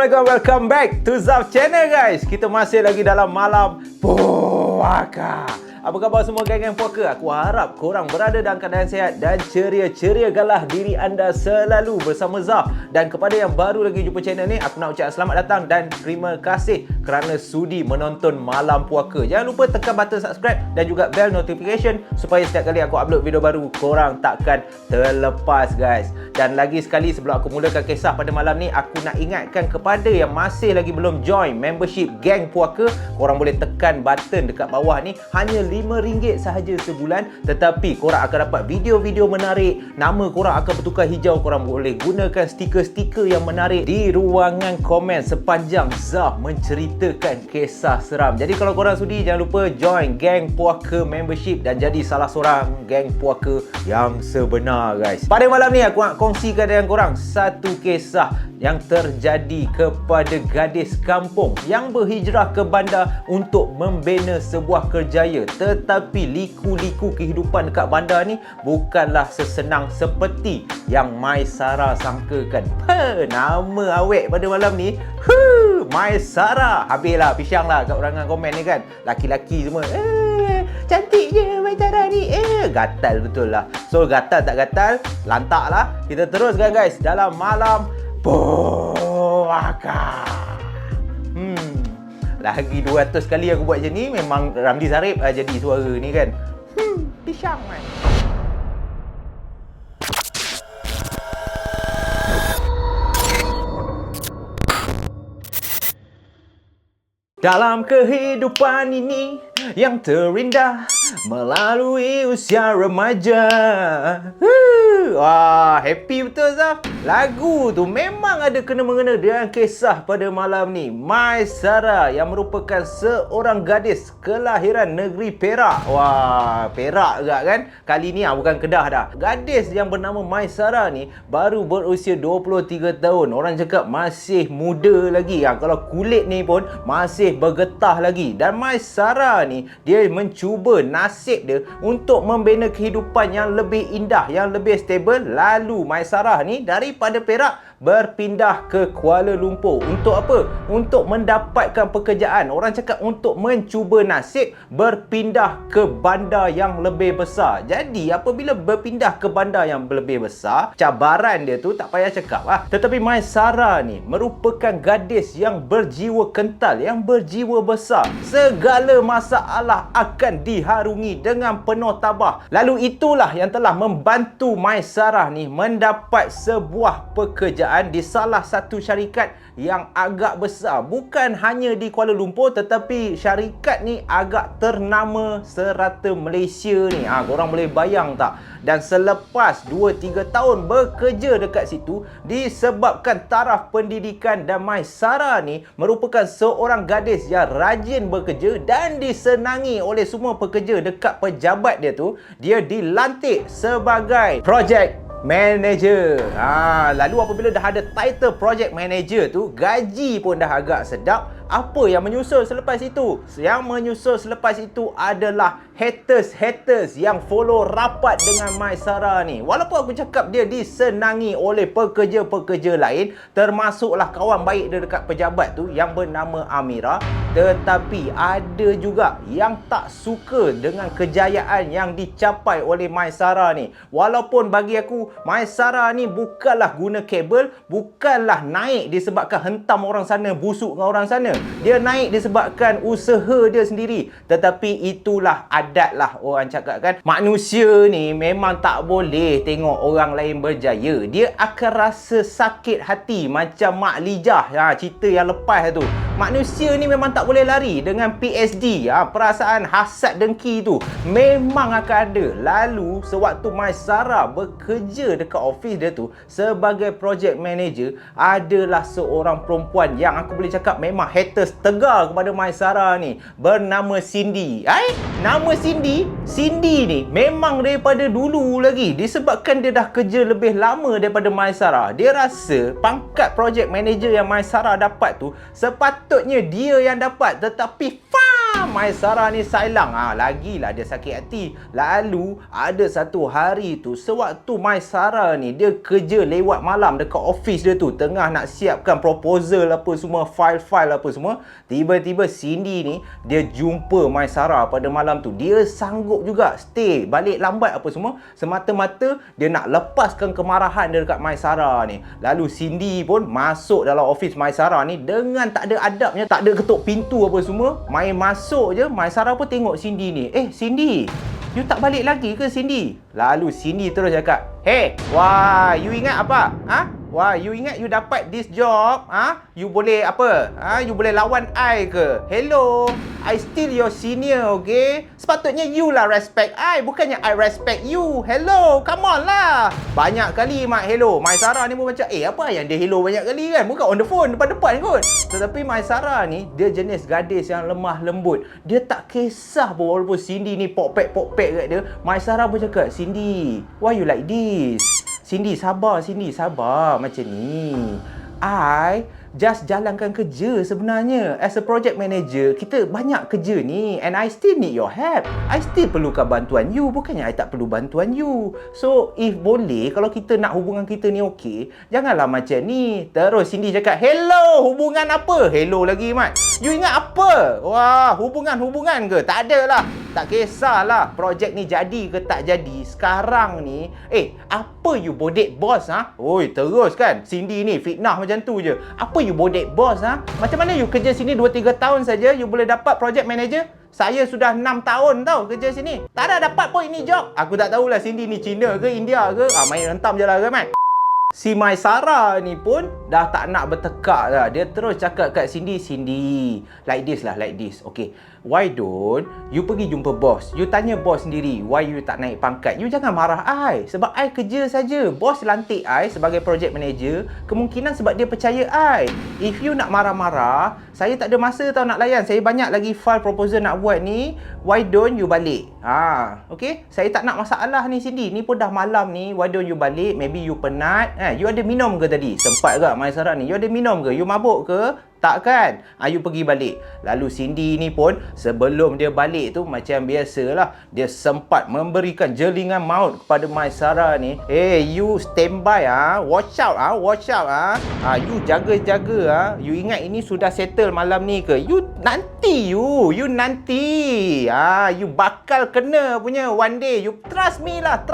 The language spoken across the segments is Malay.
Assalamualaikum, welcome back to Zaf Channel guys. Kita masih lagi dalam malam puaka. Apa khabar semua geng-geng puaka? Aku harap korang berada dalam keadaan sihat dan ceria-ceriagalah diri anda selalu bersama Zaf. Dan kepada yang baru lagi jumpa channel ni, aku nak ucap selamat datang dan terima kasih kerana sudi menonton malam puaka. Jangan lupa tekan button subscribe dan juga bell notification supaya setiap kali aku upload video baru, korang takkan terlepas guys. Dan lagi sekali sebelum aku mulakan kisah pada malam ni, aku nak ingatkan kepada yang masih lagi belum join membership geng puaka, korang boleh tekan button dekat bawah ni. Hanya RM5 sahaja sebulan, tetapi korang akan dapat video-video menarik. Nama korang akan bertukar hijau. Korang boleh gunakan stiker-stiker yang menarik di ruangan komen sepanjang Zaf menceritakan kisah seram. Jadi kalau korang sudi, jangan lupa join geng puaka membership dan jadi salah seorang geng puaka yang sebenar guys. Pada malam ni aku nak kongsikan dengan korang satu kisah yang terjadi kepada gadis kampung yang berhijrah ke bandar untuk membina sebuah kerjaya. Tetapi liku-liku kehidupan dekat bandar ni bukanlah sesenang seperti yang Maisara sangkakan. Nama awet pada malam ni Maisara. Habislah pisang lah kat orangan komen ni kan. Laki-laki semua cantik je Maisara ni. Gatal betul lah. So gatal tak gatal, lantak lah. Kita teruskan guys dalam malam puaka. Lagi 200 kali aku buat macam ni, memang Ramli Sarip jadi suara ni kan. Pisang man. Dalam kehidupan ini yang terindah melalui usia remaja. Wah, happy betul Zaf. Lagu tu memang ada kena-mengena dengan kisah pada malam ni. Maisara yang merupakan seorang gadis kelahiran negeri Perak. Wah, Perak juga kan. Kali ni bukan Kedah dah. Gadis yang bernama Maisara ni baru berusia 23 tahun. Orang cakap masih muda lagi. Kalau kulit ni pun masih bergetah lagi. Dan Maisara ni dia mencuba nasib dia untuk membina kehidupan yang lebih indah, yang lebih stable. Lalu Maisara ni daripada Perak berpindah ke Kuala Lumpur. Untuk apa? Untuk mendapatkan pekerjaan. Orang cakap untuk mencuba nasib, berpindah ke bandar yang lebih besar. Jadi apabila berpindah ke bandar yang lebih besar, cabaran dia tu tak payah cakap lah. Tetapi Maisara ni merupakan gadis yang berjiwa kental, yang berjiwa besar. Segala masalah akan diharungi dengan penuh tabah. Lalu itulah yang telah membantu Maisara ni mendapat sebuah pekerjaan di salah satu syarikat yang agak besar. Bukan hanya di Kuala Lumpur, tetapi syarikat ni agak ternama serata Malaysia ni. Korang boleh bayang tak? Dan selepas 2-3 tahun bekerja dekat situ, disebabkan taraf pendidikan dan Maisara ni merupakan seorang gadis yang rajin bekerja dan disenangi oleh semua pekerja dekat pejabat dia tu, dia dilantik sebagai project manager. Lalu apabila dah ada title project manager tu, gaji pun dah agak sedap. Apa yang menyusul selepas itu? Yang menyusul selepas itu adalah haters yang follow rapat dengan Maisara ni. Walaupun aku cakap dia disenangi oleh pekerja-pekerja lain, termasuklah kawan baik dia dekat pejabat tu yang bernama Amira, tetapi ada juga yang tak suka dengan kejayaan yang dicapai oleh Maisara ni. Walaupun bagi aku, Maisara ni bukanlah guna kabel, bukanlah naik disebabkan hentam orang sana, busuk dengan orang sana. Dia naik disebabkan usaha dia sendiri. Tetapi itulah adat lah orang cakap kan. Manusia ni memang tak boleh tengok orang lain berjaya. Dia akan rasa sakit hati macam Mak Lijah. Cerita yang lepas tu. Manusia ni memang tak boleh lari dengan PSD. Perasaan hasad dengki tu memang akan ada. Lalu sewaktu Maisara bekerja dekat office dia tu sebagai project manager, adalah seorang perempuan yang aku boleh cakap memang haters tegar kepada Maisara ni, bernama Cindy. Nama Cindy ni memang daripada dulu lagi, disebabkan dia dah kerja lebih lama daripada Maisara. Dia rasa pangkat project manager yang Maisara dapat tu sepatutnya dia yang dapat, tetapi Maisara ni sailang. Lagilah dia sakit hati. Lalu ada satu hari tu, sewaktu Maisara ni dia kerja lewat malam dekat office dia tu, tengah nak siapkan proposal apa semua, file-file apa semua, tiba-tiba Cindy ni dia jumpa Maisara pada malam tu. Dia sanggup juga stay balik lambat apa semua, semata-mata dia nak lepaskan kemarahan dia dekat Maisara ni. Lalu Cindy pun masuk dalam office Maisara ni dengan tak ada adabnya, tak ada ketuk pintu apa semua. Main masuk je, Maisara pun tengok Cindy ni. Cindy, you tak balik lagi ke Cindy? Lalu Cindy terus cakap, hey, wah, you ingat apa? Wah, you ingat you dapat this job? You boleh apa? You boleh lawan I ke? Hello, I still your senior, okay? Sepatutnya you lah respect I, bukannya I respect you. Hello, come on lah. Banyak kali Mak hello. Maisara ni pun macam, apa yang dia hello banyak kali kan? Bukan on the phone, depan-depan kot. Tetapi Maisara ni, dia jenis gadis yang lemah lembut. Dia tak kisah pun walaupun Cindy ni pokpek-pokpek kat dia. Maisara pun cakap, Cindy, why you like this? Cindy, sabar Cindy, sabar macam ni. I just jalankan kerja sebenarnya. As a project manager, kita banyak kerja ni and I still need your help. I still perlukan bantuan you, bukannya I tak perlu bantuan you. So, if boleh, kalau kita nak hubungan kita ni okey, janganlah macam ni. Terus Cindy cakap, hello, hubungan apa? Hello lagi, Mat. You ingat apa? Wah, hubungan ke? Tak ada lah. Tak kisahlah projek ni jadi ke tak jadi. Sekarang ni, apa you bodek bos Oi, terus kan Cindy ni fitnah macam tu je. Apa you bodek bos Macam mana you kerja sini 2-3 tahun saja you boleh dapat project manager? Saya sudah 6 tahun tau kerja sini. Tak ada dapat pun ini job. Aku tak tahulah Cindy ni Cina ke India ke. Main rentam je lah ke, Mat. Si Maisara ni pun dah tak nak bertekak dah. Dia terus cakap kat Cindy, Cindy, like this lah, like this. Okay, why don't you pergi jumpa bos? You tanya bos sendiri, why you tak naik pangkat? You jangan marah I. Sebab I kerja saja. Bos lantik I sebagai project manager, kemungkinan sebab dia percaya I. If you nak marah-marah, saya tak ada masa tau nak layan. Saya banyak lagi file proposal nak buat ni. Why don't you balik? Okay, saya tak nak masalah ni Cindy. Ni pun dah malam ni. Why don't you balik? Maybe you penat. You ada minum ke tadi? Sempat ke Maisara ni? You ada minum ke? You mabuk ke? Tak kan? You pergi balik. Lalu Cindy ni pun sebelum dia balik tu macam biasalah, dia sempat memberikan jelingan maut kepada Maisara ni. You standby watch out watch out you jaga-jaga You ingat ini sudah settle malam ni ke? You nanti you nanti you bakal kena punya one day. You trust me lah.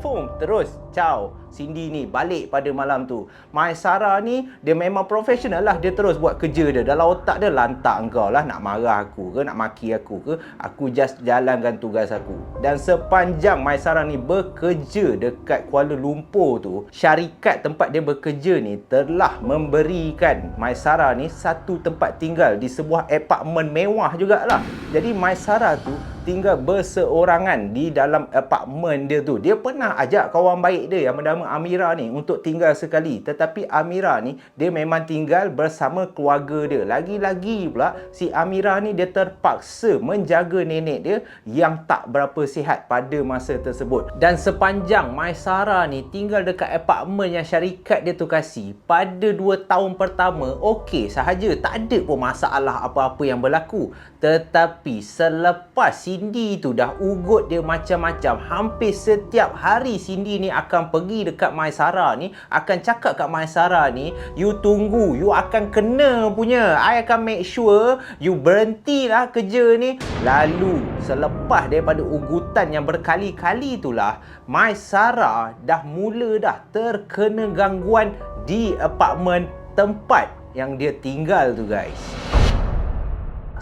Boom, terus ciao. Cindy ni balik pada malam tu. Maisara ni dia memang profesional lah. Dia terus buat kerja dia. Dalam otak dia, lantak engkau lah nak marah aku ke, nak maki aku ke. Aku just jalankan tugas aku. Dan sepanjang Maisara ni bekerja dekat Kuala Lumpur tu, syarikat tempat dia bekerja ni telah memberikan Maisara ni satu tempat tinggal di sebuah apartmen mewah jugalah. Jadi Maisara tu tinggal berseorangan di dalam apartmen dia tu. Dia pernah ajak kawan baik dia yang bernama Amira ni untuk tinggal sekali. Tetapi Amira ni dia memang tinggal bersama keluarga dia. Lagi-lagi pula si Amira ni dia terpaksa menjaga nenek dia yang tak berapa sihat pada masa tersebut. Dan sepanjang Maisara ni tinggal dekat apartmen yang syarikat dia tu kasih, pada 2 tahun pertama okey sahaja, tak ada pun masalah apa-apa yang berlaku. Tetapi selepas Cindy tu dah ugut dia macam-macam, hampir setiap hari Cindy ni akan pergi dekat Maisara ni, akan cakap kat Maisara ni, you tunggu, you akan kena punya. I akan make sure you berhentilah kerja ni. Lalu selepas daripada ugutan yang berkali-kali itulah, Maisara dah mula dah terkena gangguan di apartmen tempat yang dia tinggal tu, guys.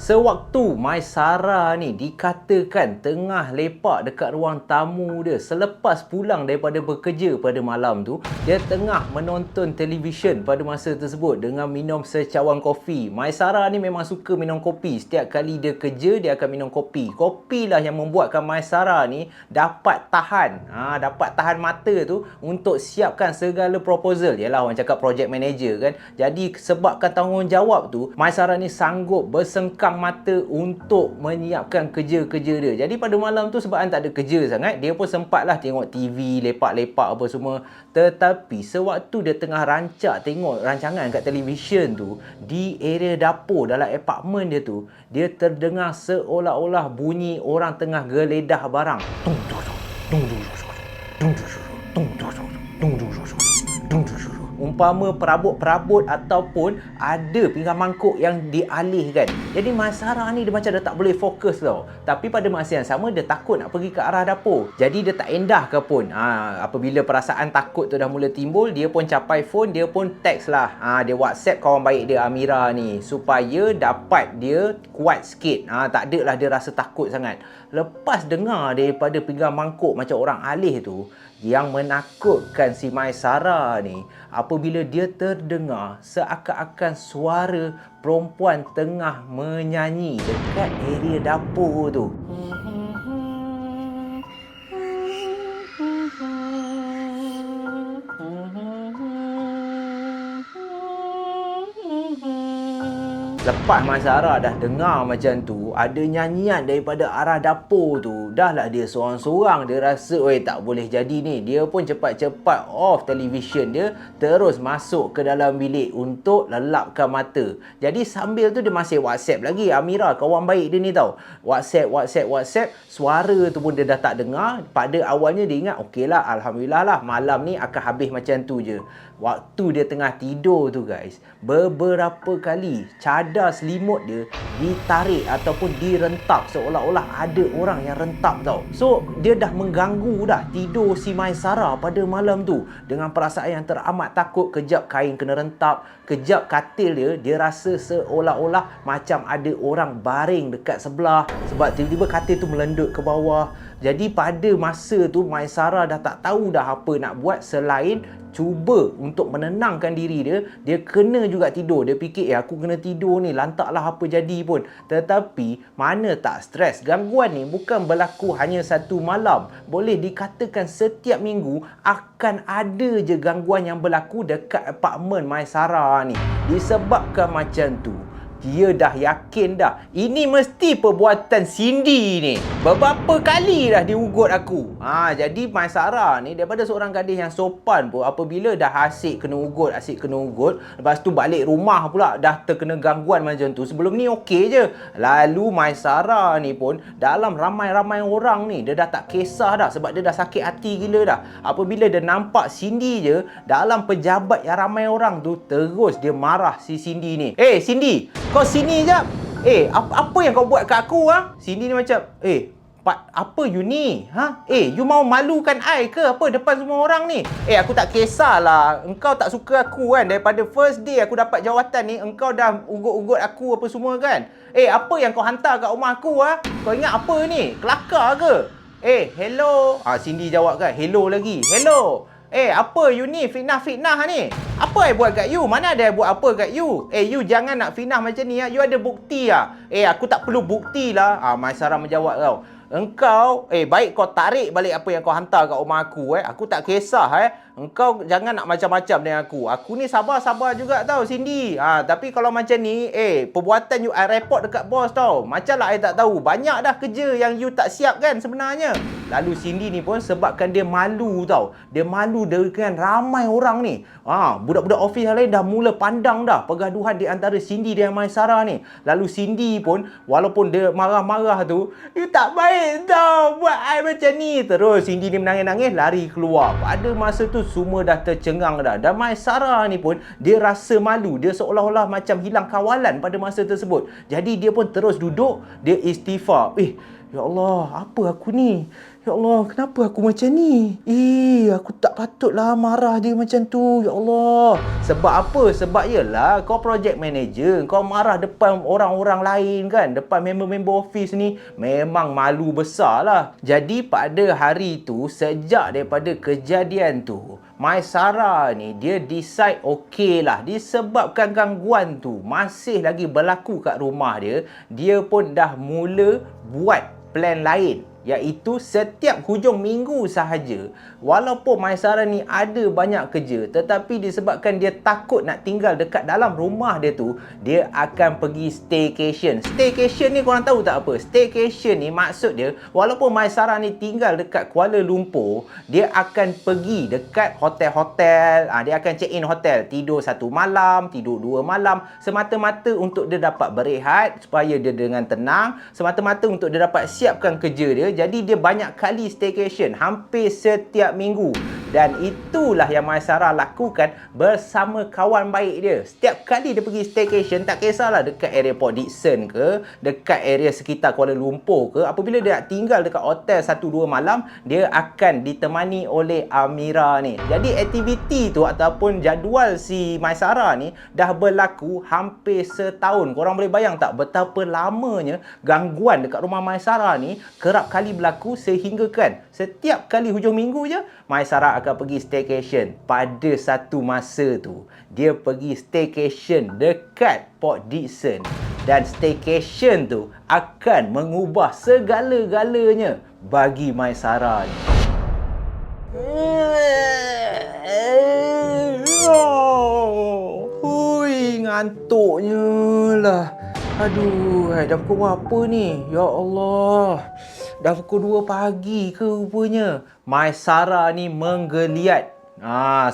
Sewaktu Maisara ni dikatakan tengah lepak dekat ruang tamu dia selepas pulang daripada bekerja pada malam tu, dia tengah menonton televisyen pada masa tersebut dengan minum secawan kopi. Maisara ni memang suka minum kopi. Setiap kali dia kerja, dia akan minum kopi. Kopi lah yang membuatkan Maisara ni dapat tahan. Dapat tahan mata tu untuk siapkan segala proposal. Yalah, orang cakap project manager kan. Jadi sebabkan tanggungjawab tu, Maisara ni sanggup bersengkak pekang mata untuk menyiapkan kerja-kerja dia. Jadi pada malam tu sebab tak ada kerja sangat, dia pun sempatlah tengok TV, lepak-lepak apa semua. Tetapi sewaktu dia tengah rancak tengok rancangan kat televisyen tu, di area dapur dalam apartmen dia tu, dia terdengar seolah-olah bunyi orang tengah geledah barang. Tung tung tung tung tung tung tung tung tung tung tung. Umpama perabot-perabot ataupun ada pinggan mangkuk yang dialihkan. Jadi Mat Sarah ni dia macam dah tak boleh fokus tau. Tapi pada masa yang sama dia takut nak pergi ke arah dapur. Jadi dia tak endah ke pun. Apabila perasaan takut tu dah mula timbul, dia pun capai phone, dia pun text lah. Dia WhatsApp kawan baik dia Amira ni supaya dapat dia kuat sikit. Tak ada lah dia rasa takut sangat. Lepas dengar daripada pinggan mangkuk macam orang alih tu, yang menakutkan si Mai Sarah ni, apabila dia terdengar seakan-akan suara perempuan tengah menyanyi dekat area dapur tu. Lepas Mai Sarah dah dengar macam tu, ada nyanyian daripada arah dapur tu, dah lah dia seorang-seorang, dia rasa, oi tak boleh jadi ni. Dia pun cepat-cepat off televisyen dia, terus masuk ke dalam bilik untuk lelapkan mata. Jadi sambil tu dia masih WhatsApp lagi Amira, kawan baik dia ni tau. WhatsApp, suara tu pun dia dah tak dengar. Pada awalnya dia ingat, okey lah, Alhamdulillah lah, malam ni akan habis macam tu je. Waktu dia tengah tidur tu guys, beberapa kali cadar selimut dia ditarik ataupun direntap, seolah-olah ada orang yang rentap tau. So dia dah mengganggu dah tidur si Mai Sarah pada malam tu, dengan perasaan yang teramat takut. Kejap kain kena rentap, kejap katil dia rasa seolah-olah macam ada orang baring dekat sebelah, sebab tiba-tiba katil tu melendut ke bawah. Jadi pada masa tu Mai Sarah dah tak tahu dah apa nak buat selain cuba untuk menenangkan diri dia. Dia kena juga tidur. Dia fikir, aku kena tidur ni, lantaklah apa jadi pun. Tetapi mana tak stres. Gangguan ni bukan berlaku hanya satu malam. Boleh dikatakan setiap minggu akan ada je gangguan yang berlaku dekat apartmen Mai Sarah ni. Disebabkan macam tu, dia dah yakin dah, ini mesti perbuatan Cindy ni. Beberapa kali dah dia ugut aku. Jadi Mai Sarah ni daripada seorang gadis yang sopan pun, apabila dah asyik kena ugut, lepas tu balik rumah pula dah terkena gangguan macam tu. Sebelum ni okey je. Lalu Mai Sarah ni pun dalam ramai-ramai orang ni, dia dah tak kisah dah, sebab dia dah sakit hati gila dah. Apabila dia nampak Cindy je dalam pejabat yang ramai orang tu, terus dia marah si Cindy ni. Cindy, kau sini jap. Apa yang kau buat kat aku? Cindy ni macam, apa you ni? You mau malukan I ke apa depan semua orang ni? Aku tak kisahlah. Engkau tak suka aku kan? Daripada first day aku dapat jawatan ni, engkau dah ugut-ugut aku apa semua kan? Apa yang kau hantar kat rumah aku? Kau ingat apa ni? Kelakar ke? Hello. Cindy jawab kan, hello lagi. Hello. Apa you ni? Fitnah-fitnah ni? Apa I buat kat you? Mana ada I buat apa kat you? You jangan nak fitnah macam ni. You ada bukti lah. Aku tak perlu bukti lah. Mai Sarah menjawab tau. Engkau, baik kau tarik balik apa yang kau hantar kat rumah aku. Aku tak kisah. Engkau jangan nak macam-macam dengan aku. Aku ni sabar-sabar juga tau, Cindy. Tapi kalau macam ni, perbuatan you I report dekat bos tau. Macam lah I tak tahu. Banyak dah kerja yang you tak siap kan sebenarnya. Lalu Cindy ni pun sebabkan dia malu tau. Dia malu dengan ramai orang ni. Budak-budak office yang lain dah mula pandang dah pergaduhan di antara Cindy dan Mai Sarah ni. Lalu Cindy pun walaupun dia marah-marah tu, you tak baik tau buat I macam ni. Terus Cindy ni menangis-nangis lari keluar. Pada masa tu semua dah tercengang dah. Dan Mai Sarah ni pun dia rasa malu. Dia seolah-olah macam hilang kawalan pada masa tersebut. Jadi dia pun terus duduk, dia istighfar. Ya Allah, apa aku ni? Ya Allah, kenapa aku macam ni? Aku tak patutlah marah dia macam tu. Ya Allah. Sebab apa? Sebab yelah, kau project manager. Kau marah depan orang-orang lain kan? Depan member-member office ni. Memang malu besar lah. Jadi pada hari tu, sejak daripada kejadian tu, Mai Sarah ni, dia decide okey lah. Disebabkan gangguan tu masih lagi berlaku kat rumah dia, dia pun dah mula buat plan lain. iaitu setiap hujung minggu sahaja, walaupun Maisara ni ada banyak kerja, tetapi disebabkan dia takut nak tinggal dekat dalam rumah dia tu, dia akan pergi staycation. Staycation ni korang tahu tak apa? Staycation ni maksud dia, walaupun Maisara ni tinggal dekat Kuala Lumpur, dia akan pergi dekat hotel-hotel, dia akan check in hotel, tidur 1 malam, tidur 2 malam, semata-mata untuk dia dapat berehat, supaya dia dengan tenang, semata-mata untuk dia dapat siapkan kerja dia. Jadi dia banyak kali staycation, hampir setiap minggu. Dan itulah yang Maisara lakukan bersama kawan baik dia. Setiap kali dia pergi staycation, tak kisahlah dekat area Port Dickson ke, dekat area sekitar Kuala Lumpur ke, apabila dia nak tinggal dekat hotel 1-2 malam, dia akan ditemani oleh Amira ni. Jadi aktiviti tu ataupun jadual si Maisara ni dah berlaku hampir setahun. Korang boleh bayang tak betapa lamanya gangguan dekat rumah Maisara ni kerap kali berlaku, sehingga kan setiap kali hujung minggu je Maisara akan pergi staycation. Pada satu masa tu dia pergi staycation dekat Port Dickson, dan staycation tu akan mengubah segala-galanya bagi Maisara ni. Hui, ngantuknya lah. Aduh, dah pukul berapa ni? Ya Allah. Dah pukul 2 pagi ke rupanya. Maisara ni menggeliat.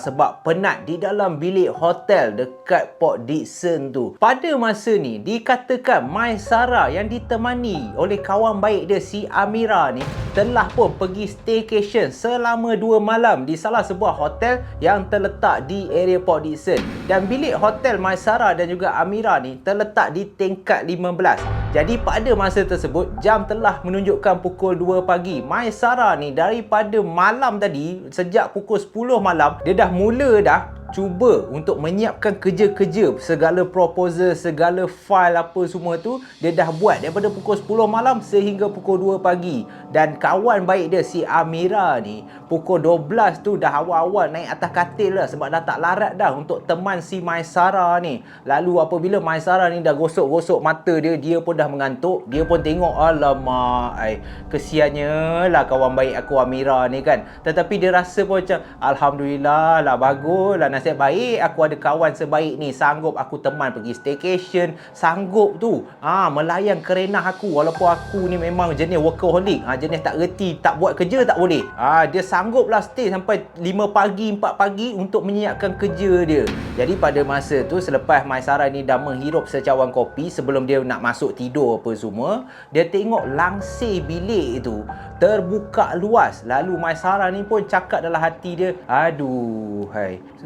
Sebab penat di dalam bilik hotel dekat Port Dickson tu. Pada masa ni, dikatakan Maisara yang ditemani oleh kawan baik dia si Amira ni telah pun pergi staycation selama 2 malam di salah sebuah hotel yang terletak di area Port Dickson. Dan bilik hotel Maisara dan juga Amira ni terletak di tingkat 15. Jadi pada masa tersebut, jam telah menunjukkan pukul 2 pagi. Maisara ni daripada malam tadi, sejak pukul 10 malam, dia dah mula cuba untuk menyiapkan kerja-kerja, segala proposal, segala file apa semua tu dia dah buat daripada pukul 10 malam sehingga pukul 2 pagi. Dan kawan baik dia si Amira ni pukul 12 tu dah awal-awal naik atas katil lah, sebab dah tak larat dah untuk teman si Maisara ni. Lalu apabila Maisara ni dah gosok-gosok mata dia, dia pun dah mengantuk, dia pun tengok, alamak, kesiannya lah kawan baik aku Amira ni kan. Tetapi dia rasa pun macam, alhamdulillah lah, bagus lah, nasib baik aku ada kawan sebaik ni, sanggup aku teman pergi staycation, sanggup tu melayan kerenah aku, walaupun aku ni memang jenis workaholic, jenis tak reti, tak buat kerja tak boleh. Dia sangguplah stay sampai 5 pagi, 4 pagi untuk menyiapkan kerja dia. Jadi pada masa tu, selepas Maisara ni dah menghirup secawan kopi sebelum dia nak masuk tidur apa semua, dia tengok langsir bilik tu terbuka luas. Lalu Maisara ni pun cakap dalam hati dia, aduh,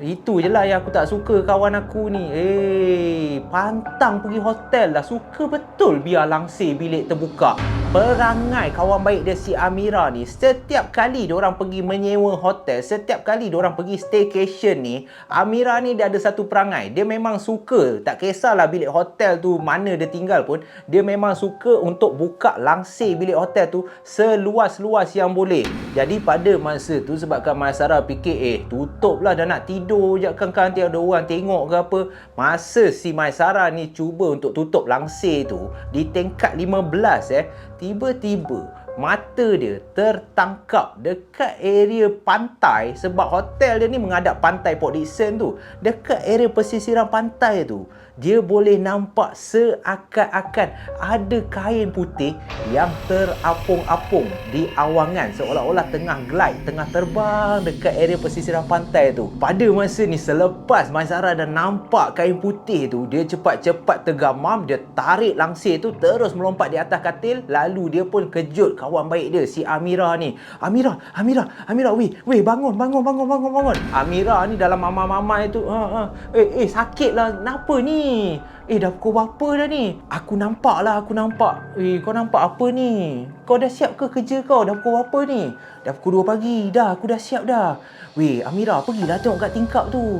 itu je lah yang aku tak suka kawan aku ni. Pantang pergi hotel lah, suka betul biar langsir bilik terbuka. Perangai kawan baik dia si Amira ni, setiap kali diorang pergi menyewa hotel, setiap kali diorang pergi staycation ni, Amira ni dia ada satu perangai. Dia memang suka, tak kisahlah bilik hotel tu mana dia tinggal pun, dia memang suka untuk buka langsir bilik hotel tu seluas-luas yang boleh. Jadi pada masa tu, sebabkan Maisara fikir, tutuplah, dah nak tidur je kan, nanti ada orang tengok ke apa. Masa si Maisara ni cuba untuk tutup langsir tu di tingkat 15, tiba-tiba mata dia tertangkap dekat area pantai, sebab hotel dia ni menghadap pantai Port Dickson tu. Dekat area pesisiran pantai tu, dia boleh nampak seakan-akan ada kain putih yang terapung-apung di awangan, seolah-olah tengah glide, tengah terbang dekat area pesisiran pantai tu. Pada masa ni, selepas Maisara dah nampak kain putih tu, dia cepat-cepat tergamam, dia tarik langsir tu terus melompat di atas katil. Lalu dia pun kejut kawan baik dia si Amira ni. Amira, weh, bangun. Amira ni dalam mamai-mamai tu, sakit lah, kenapa ni? Dah pukul berapa dah ni? Aku nampak. Kau nampak apa ni? Kau dah siap ke kerja kau? Dah pukul berapa ni? Dah pukul 2 pagi dah, aku dah siap dah. Weh, Amira, pergilah tengok kat tingkap tu.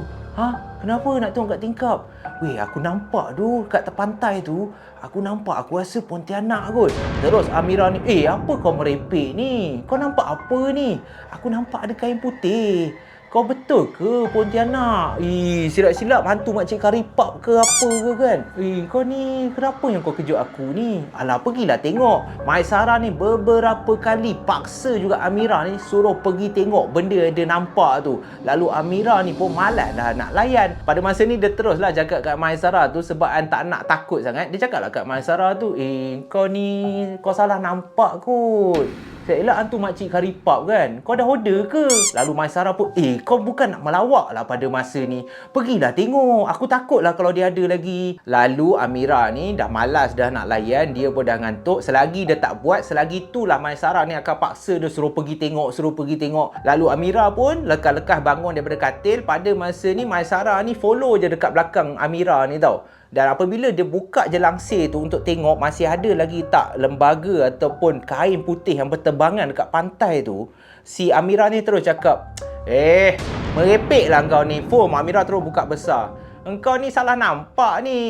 Kenapa nak tengok kat tingkap? Weh, aku nampak tu kat pantai tu, aku rasa Pontianak kot. Terus Amira ni, apa kau merepek ni? Kau nampak apa ni? Aku nampak ada kain putih. kau betul ke Pontianak? Silap-silap hantu makcik karipap ke apa ke kan? Kau ni kenapa yang kau kejut aku ni? Alah, pergilah tengok. Maisara ni beberapa kali paksa juga Amira ni suruh pergi tengok benda yang dia nampak tu. Lalu Amira ni pun malas dah nak layan. Pada masa ni dia teruslah cakap kat Maisara tu sebab tak nak takut sangat. Dia cakap lah kat Maisara tu, kau ni kau salah nampak kot. Saya elak hantu makcik karipap kan? Kau dah order ke? Lalu Maisara pun, kau bukan nak melawak lah pada masa ni. Pergilah tengok. Aku takut lah kalau dia ada lagi. Lalu Amira ni dah malas dah nak layan. Dia pun dah ngantuk. Selagi dia tak buat, selagi itulah Maisara ni akan paksa dia suruh pergi tengok, suruh pergi tengok. Lalu Amira pun lekah-lekah bangun daripada katil. Pada masa ni Maisara ni follow je dekat belakang Amira ni tau. Dan apabila dia buka je langsir tu untuk tengok masih ada lagi tak lembaga ataupun kain putih yang berterbangan dekat pantai tu, si Amira ni terus cakap, merepeklah kau ni. Amira terus buka besar. Engkau ni salah nampak ni.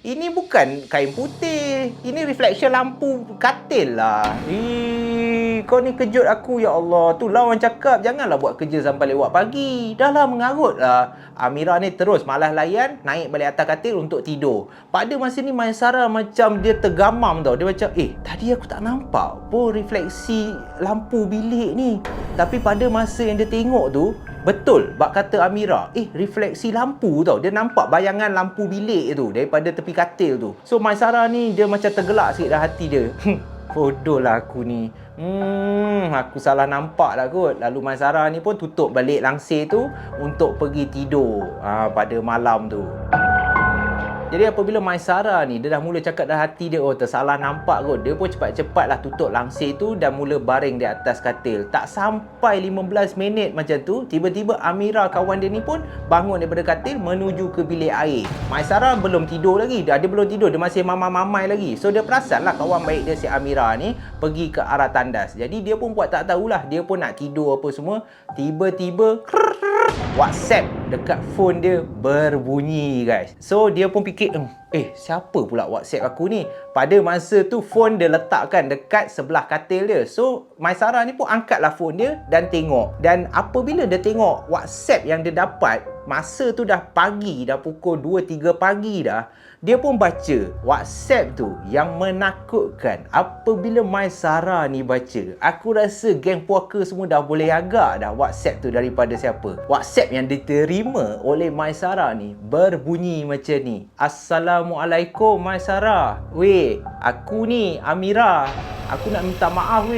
Ini bukan kain putih. Ini reflection lampu katil lah. Kau ni kejut aku, ya Allah. Tu lah orang cakap, janganlah buat kerja sampai lewat pagi. Dah lah mengarut lah. Amira ni terus malas layan, naik balik atas katil untuk tidur. Pada masa ni Maisara macam dia tergamam tau. Dia macam, tadi aku tak nampak pun refleksi lampu bilik ni. Tapi pada masa yang dia tengok tu, betul bak kata Amira, refleksi lampu tau. Dia nampak bayangan lampu bilik tu daripada tepi katil tu. So Maisara ni dia macam tergelak sikit dah hati dia. Bodoh lah aku ni. Aku salah nampak lah kot. Lalu Maisara ni pun tutup balik langsir tu untuk pergi tidur pada malam tu. Jadi apabila Maisara ni dia dah mula cakap dah hati dia, tersalah nampak kot, dia pun cepat-cepatlah tutup langsir tu dan mula baring di atas katil. Tak sampai 15 minit macam tu, tiba-tiba Amira kawan dia ni pun bangun daripada katil menuju ke bilik air. Maisara belum tidur lagi. Dia belum tidur, dia masih mamai-mamai lagi. So dia perasan lah kawan baik dia si Amira ni pergi ke arah tandas. Jadi dia pun buat tak tahulah, dia pun nak tidur apa semua. Tiba-tiba WhatsApp dekat phone dia berbunyi guys. So dia pun fikir, siapa pula WhatsApp aku ni? Pada masa tu phone dia letakkan dekat sebelah katil dia. So Maisara ni pun angkatlah phone dia dan tengok. Dan apabila dia tengok WhatsApp yang dia dapat, masa tu dah pagi, dah pukul 2-3 pagi dah. Dia pun baca WhatsApp tu yang menakutkan. Apabila Maisara ni baca, aku rasa geng puaka semua dah boleh agak dah WhatsApp tu daripada siapa. WhatsApp yang diterima oleh Maisara ni berbunyi macam ni. Assalamualaikum Maisara. Aku ni Amira. Aku nak minta maaf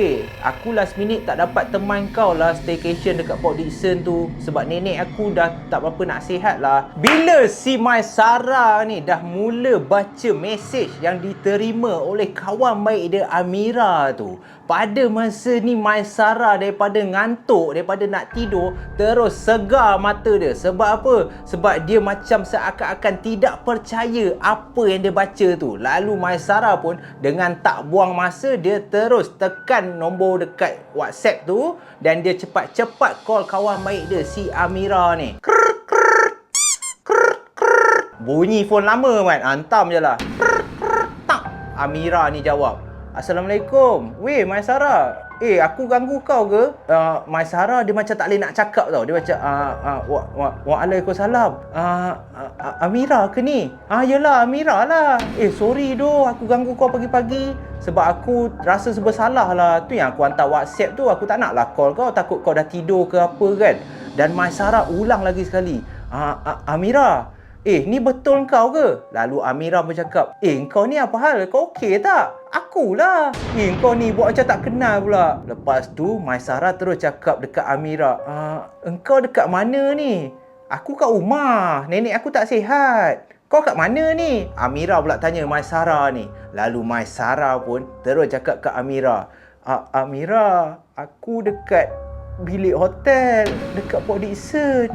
aku last minute tak dapat teman kau lah staycation dekat Port Dickson tu. Sebab nenek aku dah tak berapa nak sihat lah. Bila si Maisara ni dah mula baca mesej yang diterima oleh kawan baik dia Amira tu, pada masa ni Maisara daripada ngantuk, daripada nak tidur, terus segar mata dia. Sebab apa? Sebab dia macam seakan-akan tidak percaya apa yang dia baca tu. Lalu Maisara pun dengan tak buang masa, dia terus tekan nombor dekat WhatsApp tu dan dia cepat-cepat call kawan baik dia si Amira ni. Bunyi phone lama kan, hantam je lah. Amira ni jawab, Assalamualaikum. Maisara. Aku ganggu kau ke? Maisara dia macam tak boleh nak cakap tau. Dia macam, Waalaikumsalam. Amira ke ni? Yelah Amira lah. Sorry doh, aku ganggu kau pagi-pagi. Sebab aku rasa bersalah lah. Tu yang aku hantar WhatsApp tu, aku tak nak lah call kau. Takut kau dah tidur ke apa kan. Dan Maisara ulang lagi sekali. Amira, ni betul kau ke? Lalu Amira bercakap, kau ni apa hal? Kau okey tak? Akulah. Kau ni buat macam tak kenal pula. Lepas tu Maisara terus cakap dekat Amira, engkau dekat mana ni? Aku kat rumah. Nenek aku tak sihat. Kau kat mana ni? Amira pula tanya Maisara ni. Lalu Maisara pun terus cakap kat Amira, Amira, aku dekat bilik hotel dekat Port Dickson.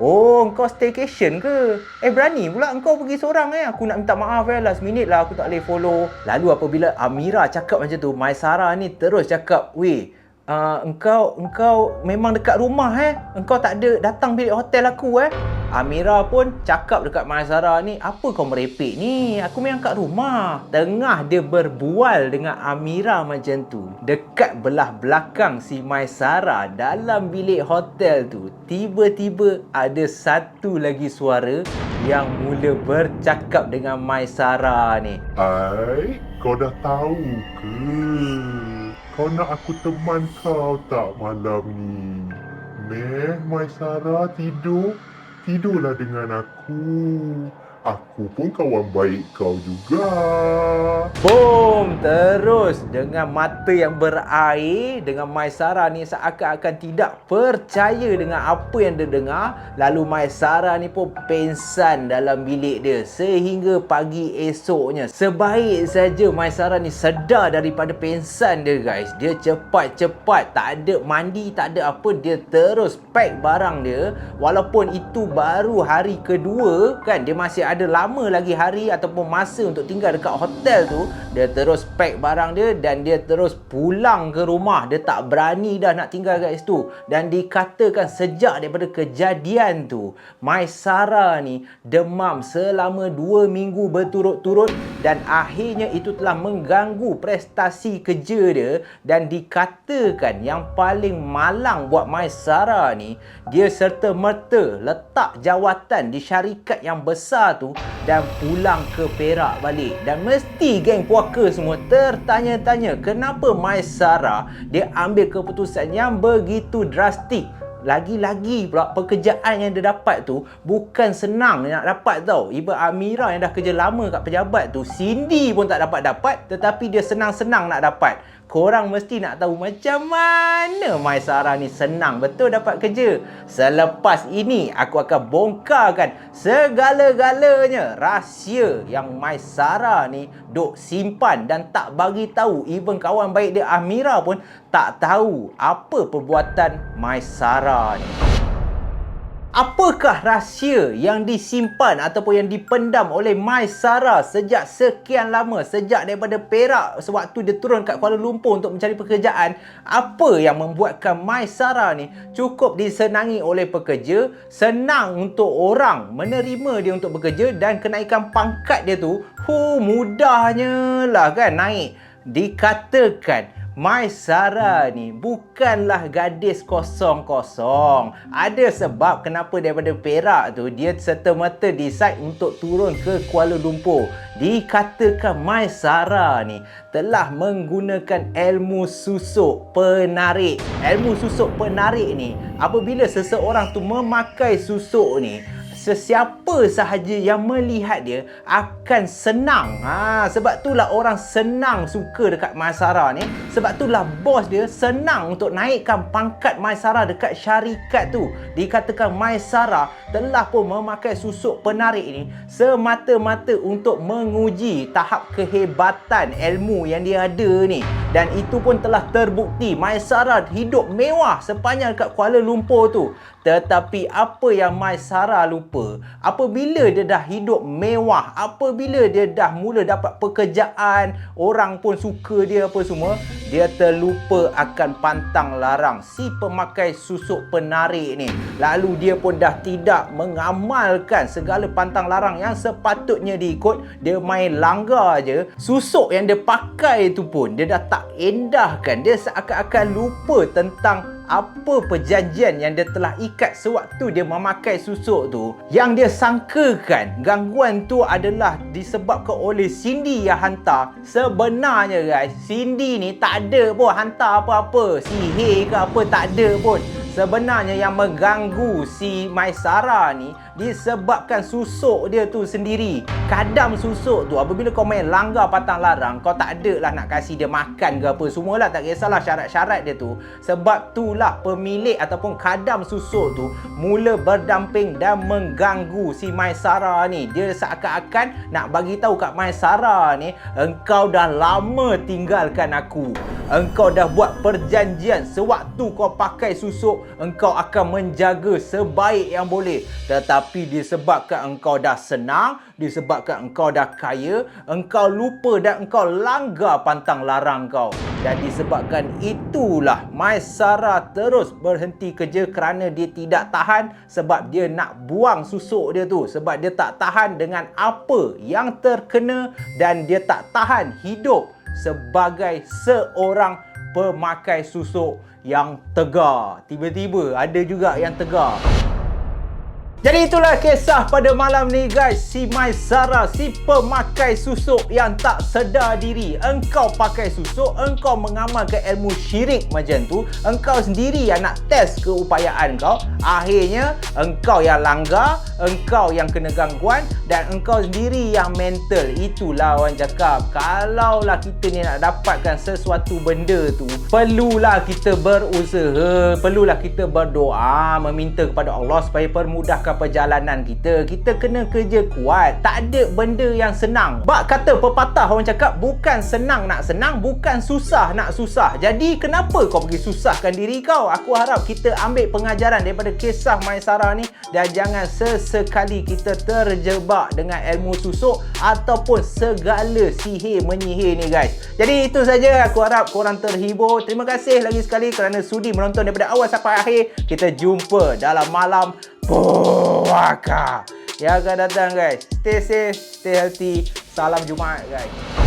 Kau staycation ke? Berani pula engkau pergi seorang Aku nak minta maaf last minute lah aku tak boleh follow. Lalu apabila Amira cakap macam tu, Maisara ni terus cakap, Engkau memang dekat rumah Engkau tak ada datang bilik hotel aku Amira pun cakap dekat Maisara ni, apa kau merepek ni? Aku memang kat rumah. Tengah dia berbual dengan Amira macam tu, dekat belah belakang si Maisara dalam bilik hotel tu, tiba-tiba ada satu lagi suara yang mula bercakap dengan Maisara ni. Ai, kau dah tahu ke? Kau nak aku teman kau tak malam ni? Maisara tidur? Tidurlah dengan aku. Aku pun kawan baik kau juga. Boom! Terus dengan mata yang berair, dengan Maisara ni seakan-akan tidak percaya dengan apa yang dia dengar. Lalu Maisara ni pun pengsan dalam bilik dia sehingga pagi esoknya. Sebaik saja Maisara ni sedar daripada pengsan dia guys, dia cepat-cepat, tak ada mandi, tak ada apa, dia terus pack barang dia. Walaupun itu baru hari kedua kan, dia masih ada lama lagi hari ataupun masa untuk tinggal dekat hotel tu. Dia terus pack barang dia dan dia terus pulang ke rumah. Dia tak berani dah nak tinggal kat situ. Dan dikatakan sejak daripada kejadian tu, Maisara ni demam selama 2 minggu berturut-turut dan akhirnya itu telah mengganggu prestasi kerja dia. Dan dikatakan yang paling malang buat Maisara ni, dia serta-merta letak jawatan di syarikat yang besar tu dan pulang ke Perak balik. Dan mesti geng puaka semua tertanya-tanya kenapa Maisara dia ambil keputusan yang begitu drastik. Lagi-lagi pula pekerjaan yang dia dapat tu bukan senang nak dapat tau. Ibu Amira yang dah kerja lama kat pejabat tu, Cindy pun tak dapat-dapat, tetapi dia senang-senang nak dapat. Korang mesti nak tahu macam mana Maisara ni senang betul dapat kerja. Selepas ini aku akan bongkarkan segala-galanya rahsia yang Maisara ni duk simpan dan tak bagi tahu. Even kawan baik dia Amira pun tak tahu apa perbuatan Maisara ni. Apakah rahsia yang disimpan ataupun yang dipendam oleh Maisara sejak sekian lama, sejak daripada Perak sewaktu dia turun kat Kuala Lumpur untuk mencari pekerjaan? Apa yang membuatkan Maisara ni cukup disenangi oleh pekerja, senang untuk orang menerima dia untuk bekerja dan kenaikan pangkat dia tu mudahnya lah kan naik. Dikatakan Maisara ni bukanlah gadis kosong-kosong. Ada sebab kenapa daripada Perak tu dia serta-merta decide untuk turun ke Kuala Lumpur. Dikatakan Maisara ni telah menggunakan ilmu susuk penarik. Ilmu susuk penarik ni, apabila seseorang tu memakai susuk ni, sesiapa sahaja yang melihat dia akan senang. Sebab itulah orang senang suka dekat Maisara ni. Sebab itulah bos dia senang untuk naikkan pangkat Maisara dekat syarikat tu. Dikatakan Maisara telah pun memakai susuk penarik ni semata-mata untuk menguji tahap kehebatan ilmu yang dia ada ni. Dan itu pun telah terbukti. Maisara hidup mewah sepanjang dekat Kuala Lumpur tu. Tetapi apa yang Maisara lupa, apabila dia dah hidup mewah, apabila dia dah mula dapat pekerjaan, orang pun suka dia apa semua, dia terlupa akan pantang larang si pemakai susuk penarik ni. Lalu dia pun dah tidak mengamalkan segala pantang larang yang sepatutnya diikut. Dia main langgar je. Susuk yang dia pakai tu pun dia dah tak endahkan. Dia seakan-akan lupa tentang apa perjanjian yang dia telah ikat sewaktu dia memakai susuk tu. Yang dia sangkakan gangguan tu adalah disebabkan oleh Cindy yang hantar. Sebenarnya guys, Cindy ni tak ada pun hantar apa-apa, sihir ke apa, tak ada pun. Sebenarnya yang mengganggu si Maisara ni disebabkan susuk dia tu sendiri. Kadam susuk tu, apabila kau main langgar pantang larang, kau tak ada lah nak kasih dia makan ke apa semualah, tak kisahlah syarat-syarat dia tu. Sebab itulah pemilik ataupun kadam susuk tu mula berdamping dan mengganggu si Maisara ni. Dia seakan-akan nak bagi tahu kat Maisara ni, engkau dah lama tinggalkan aku. Engkau dah buat perjanjian sewaktu kau pakai susuk, engkau akan menjaga sebaik yang boleh. Tetapi Tapi disebabkan engkau dah senang, disebabkan engkau dah kaya, engkau lupa dan engkau langgar pantang larang kau. Dan disebabkan itulah Maisarah terus berhenti kerja kerana dia tidak tahan, sebab dia nak buang susuk dia tu. Sebab dia tak tahan dengan apa yang terkena dan dia tak tahan hidup sebagai seorang pemakai susuk yang tegar. Tiba-tiba ada juga yang tegar. Jadi itulah kisah pada malam ni guys. Si Maisarah, si pemakai susuk yang tak sedar diri. Engkau pakai susuk, engkau mengamalkan ilmu syirik macam tu, engkau sendiri yang nak test keupayaan kau. Akhirnya engkau yang langgar, engkau yang kena gangguan dan engkau sendiri yang mental. Itulah orang cakap, kalaulah kita ni nak dapatkan sesuatu benda tu, perlulah kita berusaha, perlulah kita berdoa, meminta kepada Allah supaya permudahkan perjalanan kita. Kita kena kerja kuat. Tak ada benda yang senang. Bak kata pepatah orang cakap, bukan senang nak senang, bukan susah nak susah. Jadi kenapa kau pergi susahkan diri kau? Aku harap kita ambil pengajaran daripada kisah Maisarah ni dan jangan sesekali kita terjebak dengan ilmu susuk ataupun segala sihir menyihir ni guys. Jadi itu saja, aku harap korang terhibur. Terima kasih lagi sekali kerana sudi menonton daripada awal sampai akhir. Kita jumpa dalam malam puaka yang akan datang guys. Stay safe, stay healthy. Salam Jumaat guys.